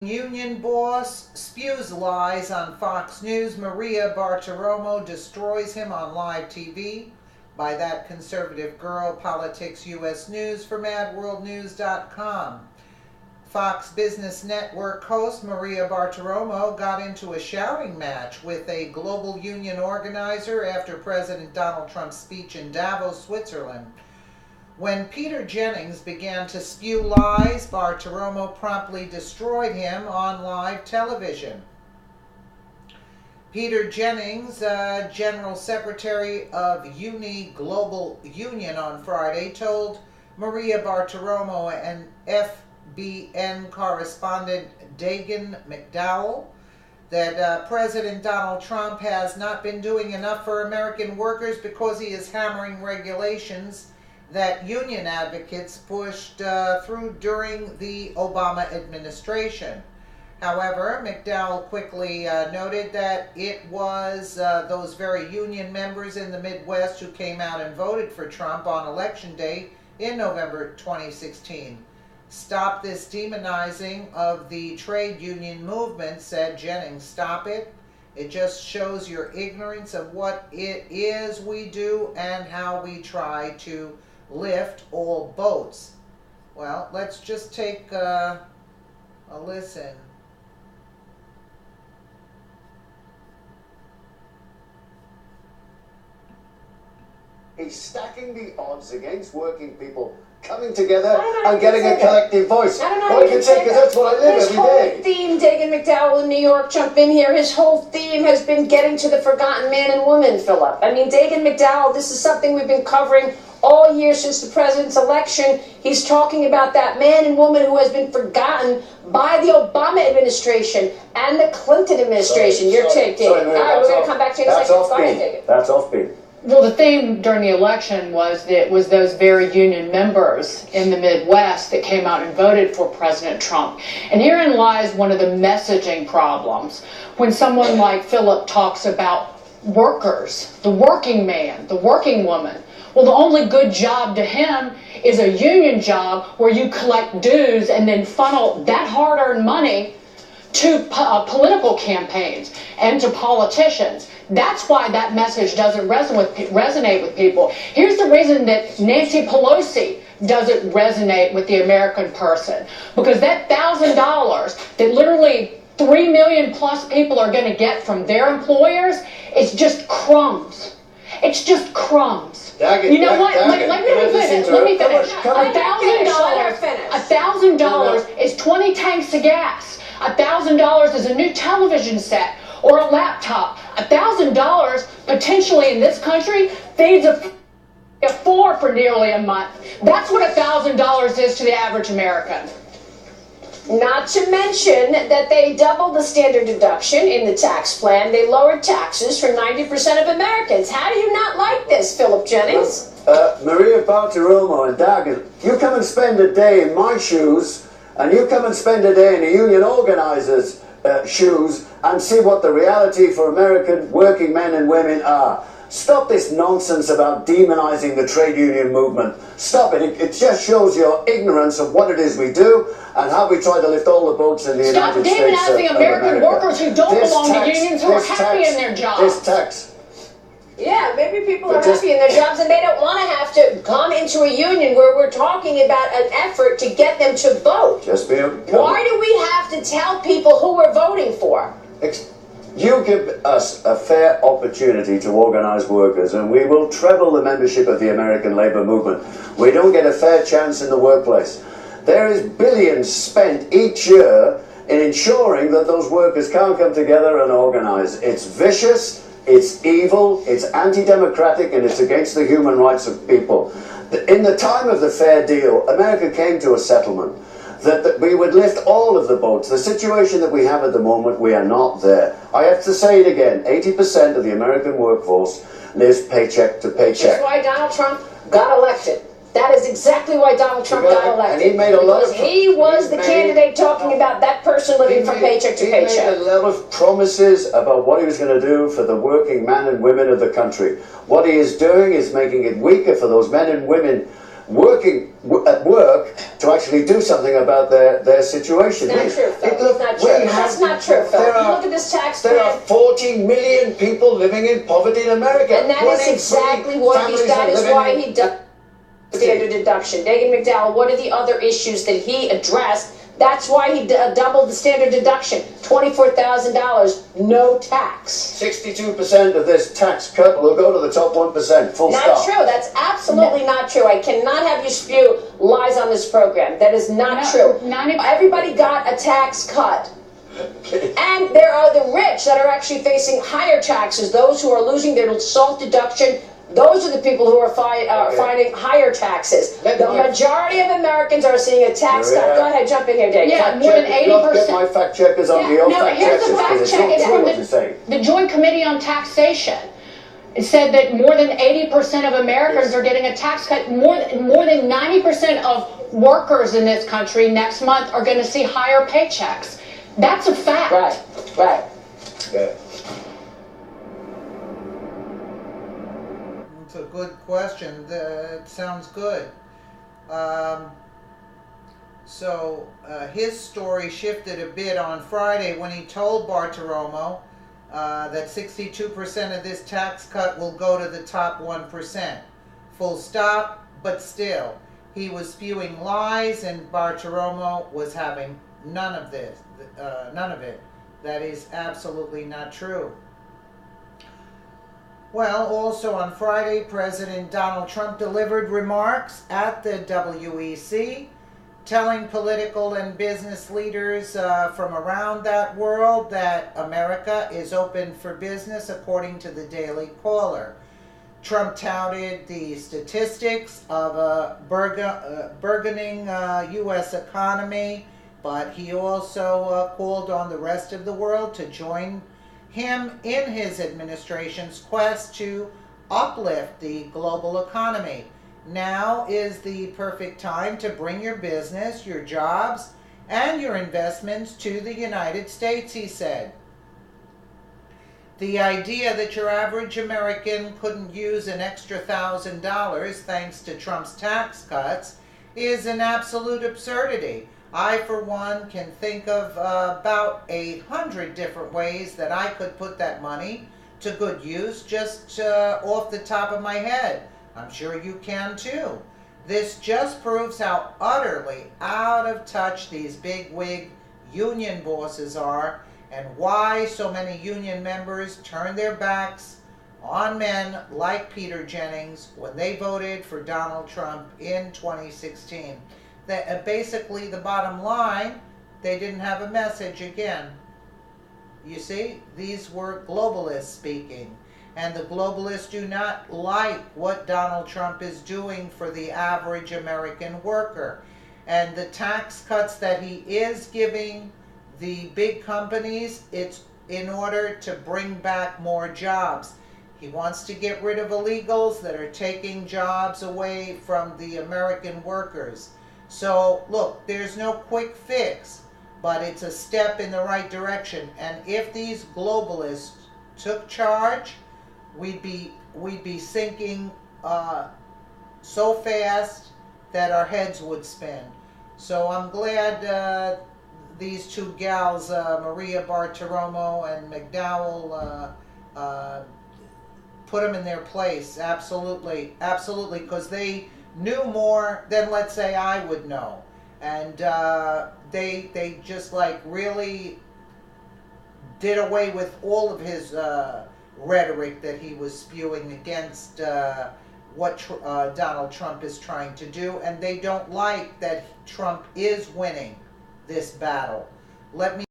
Union boss Spews lies on Fox News. Maria Bartiromo destroys him on live TV. By that conservative girl, Politics US News for MadWorldNews.com. Fox Business Network host Maria Bartiromo got into a shouting match with a global union organizer after President Donald Trump's speech in Davos, Switzerland. When Peter Jennings began to spew lies, Bartiromo promptly destroyed him on live television. Peter Jennings, General Secretary of Uni Global Union on Friday, told Maria Bartiromo and FBN correspondent Dagan McDowell that President Donald Trump has not been doing enough for American workers because he is hammering regulations that union advocates pushed through during the Obama administration. However, McDowell quickly noted that it was those very union members in the Midwest who came out and voted for Trump on Election Day in November 2016. "Stop this demonizing of the trade union movement," said Jennings. "Stop it. It just shows your ignorance of what it is we do and how we try to lift all boats." Well, let's just take a listen. He's stacking the odds against working people coming together and getting a collective voice. I don't know well, how you can say because that's what I live his every whole day. theme, Dagan McDowell in New York, jump in here. His whole theme has been getting to the forgotten man and woman, Philip. I mean, Dagan McDowell, this is something we've been covering all year since the president's election. He's talking about that man and woman who has been forgotten by the Obama administration and the Clinton administration. Your take, Dagan. All right, we're going to come back to you in a second. Go ahead, Dagan. That's offbeat. Well, the theme during the election was that it was those very union members in the Midwest that came out and voted for President Trump. And herein lies one of the messaging problems. When someone like Philip talks about workers, the working man, the working woman, well, the only good job to him is a union job where you collect dues and then funnel that hard-earned money to political campaigns and to politicians. That's why that message doesn't resonate with people. Here's the reason that Nancy Pelosi doesn't resonate with the American person. Because that $1,000 that literally 3 million plus people are going to get from their employers is just crumbs. It's just crumbs. You know what? Let me finish. $1,000 is 20 tanks of gas. $1,000 is a new television set or a laptop. $1,000 potentially in this country feeds a four for nearly a month. That's what $1,000 is to the average American. Not to mention that they doubled the standard deduction in the tax plan. They lowered taxes for 90% of Americans. How do you not like this, Philip Jennings? Maria Bartiromo and Dagan, you come and spend a day in my shoes, and you come and spend a day in a union organizer's shoes and see what the reality for American working men and women are. Stop this nonsense about demonizing the trade union movement. Stop it. It just shows your ignorance of what it is we do and how we try to lift all the boats in the United States. Stop demonizing American workers who don't belong to unions, who are happy in their jobs. This tax. Yeah, maybe people are happy in their jobs and they don't want to have to come into a union where we're talking about an effort to get them to vote. Why do we have to tell people who we're voting for? You give us a fair opportunity to organize workers and we will treble the membership of the American labor movement. We don't get a fair chance in the workplace. There is billions spent each year in ensuring that those workers can't come together and organize. It's vicious. It's evil, it's anti-democratic, and it's against the human rights of people. In the time of the fair deal, America came to a settlement that we would lift all of the boats. The situation that we have at the moment, we are not there. I have to say it again, 80% of the American workforce lives paycheck to paycheck. That's why Donald Trump got elected. That is exactly why Donald Trump got elected. And he made a lot of... He was the candidate talking about that person living from paycheck to paycheck. He made a lot of promises about what he was going to do for the working men and women of the country. What he is doing is making it weaker for those men and women working at work to actually do something about their situation. It's not true, Phil. It's not this tax There plan. are 40 million people living in poverty in America. And that is exactly what that is why he does standard deduction. Dagan McDowell, what are the other issues that he addressed? That's why he doubled the standard deduction. $24,000, no tax. 62% of this tax cut will go to the top 1%. Full stop. Not true. That's absolutely not true. I cannot have you spew lies on this program. That is not true. Everybody got a tax cut. And there are the rich that are actually facing higher taxes. Those who are losing their SALT deduction, those are the people who are finding higher taxes. The majority of Americans are seeing a tax cut. Go ahead, jump in here, Dave. Yeah, more than 80%. Get my fact checkers on the old fact here's checkers. the fact check. It's from the Joint Committee on Taxation. It said that more than 80% of Americans are getting a tax cut. More than 90% of workers in this country next month are going to see higher paychecks. That's a fact. Right. Yeah. It's a good question. It sounds good. So his story shifted a bit on Friday when he told Bartiromo that 62% of this tax cut will go to the top 1%. Full stop, but still, he was spewing lies and Bartiromo was having none of it. That is absolutely not true. Well, also on Friday, President Donald Trump delivered remarks at the WEC, telling political and business leaders from around that world that America is open for business, according to the Daily Caller. Trump touted the statistics of a burgeoning U.S. economy, but he also called on the rest of the world to join him in his administration's quest to uplift the global economy. Now is the perfect time to bring your business, your jobs, and your investments to the United States, he said. The idea that your average American couldn't use an extra $1,000 thanks to Trump's tax cuts is an absolute absurdity. I, for one, can think of about 100 different ways that I could put that money to good use just off the top of my head. I'm sure you can too. This just proves how utterly out of touch these bigwig union bosses are and why so many union members turned their backs on men like Peter Jennings when they voted for Donald Trump in 2016. That basically the bottom line, they didn't have a message again. You see, these were globalists speaking, and the globalists do not like what Donald Trump is doing for the average American worker. And the tax cuts that he is giving the big companies, it's in order to bring back more jobs. He wants to get rid of illegals that are taking jobs away from the American workers. So, look, there's no quick fix, but it's a step in the right direction. And if these globalists took charge, we'd be sinking so fast that our heads would spin. So I'm glad these two gals, Maria Bartiromo and McDowell, put them in their place. Absolutely, because they knew more than, let's say, I would know. And they just like really did away with all of his rhetoric that he was spewing against what Donald Trump is trying to do. And they don't like that Trump is winning this battle. Let me